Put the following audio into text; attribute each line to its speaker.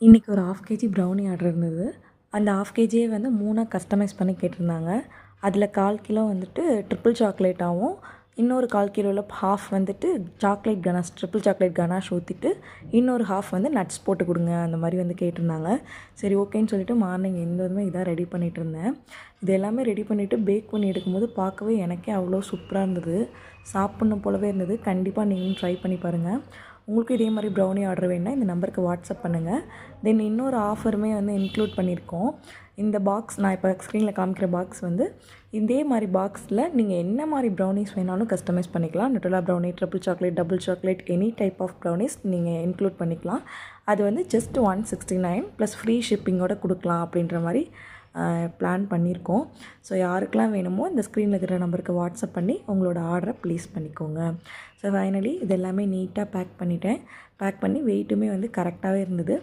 Speaker 1: இன்றைக்கி ஒரு 1/2 KG brownie order இருந்தது. அந்த 1/2 கேஜியே வந்து 3ஆ கஸ்டமைஸ் பண்ணி கேட்டிருந்தாங்க. அதில் 1/4 கிலோ வந்துட்டு ட்ரிபிள் சாக்லேட்டாகவும், இன்னொரு 1/4 கிலோவில் ஹாஃப் வந்துட்டு chocolate ganache triple chocolate ganache ஊற்றிட்டு, இன்னொரு ஹாஃப் வந்து நட்ஸ் போட்டு கொடுங்க அந்த மாதிரி வந்து கேட்டிருந்தாங்க. சரி ஓகேன்னு சொல்லிவிட்டு மார்னிங் எழுந்ததுமே இதான் ரெடி பண்ணிகிட்டு இருந்தேன். இது எல்லாமே ரெடி பண்ணிவிட்டு பேக் பண்ணி எடுக்கும்போது பார்க்கவே எனக்கே அவ்வளோ சூப்பராக இருந்தது. சாப்பிட்ணும் போலவே இருந்தது. கண்டிப்பாக நீங்களும் ட்ரை பண்ணி பாருங்கள். உங்களுக்கும் இதே மாதிரி ப்ரௌனி ஆர்டர் வேணுன்னா இந்த நம்பருக்கு வாட்ஸ்அப் பண்ணுங்கள். தென் இன்னொரு ஆஃபருமே வந்து இன்க்ளூட் பண்ணியிருக்கோம். இந்த பாக்ஸ் நான் இப்போ ஸ்க்ரீனில் காமிக்கிற பாக்ஸ் வந்து இதே மாதிரி பாக்ஸில் நீங்கள் என்ன மாதிரி ப்ரௌனிஸ் வேணாலும் கஸ்டமைஸ் பண்ணிக்கலாம். Nutella brownie, triple chocolate, double chocolate, any type of brownies நீங்கள் இன்க்ளூட் பண்ணிக்கலாம். அது வந்து ஜஸ்ட் 169 ப்ளஸ் ஃப்ரீ ஷிப்பிங்கோட கொடுக்கலாம் அப்படின்ற மாதிரி பிளான் பண்ணியிருக்கோம். ஸோ யாருக்கெல்லாம் வேணுமோ இந்த ஸ்க்ரீனில் இருக்கிற நம்பருக்கு வாட்ஸ்அப் பண்ணி உங்களோட ஆர்டரை ப்ளேஸ் பண்ணிக்கோங்க. ஸோ ஃபைனலி இது எல்லாமே நீட்டாக பேக் பண்ணிட்டேன். பேக் பண்ணி வெயிட்டுமே வந்து கரெக்டாகவே இருந்தது.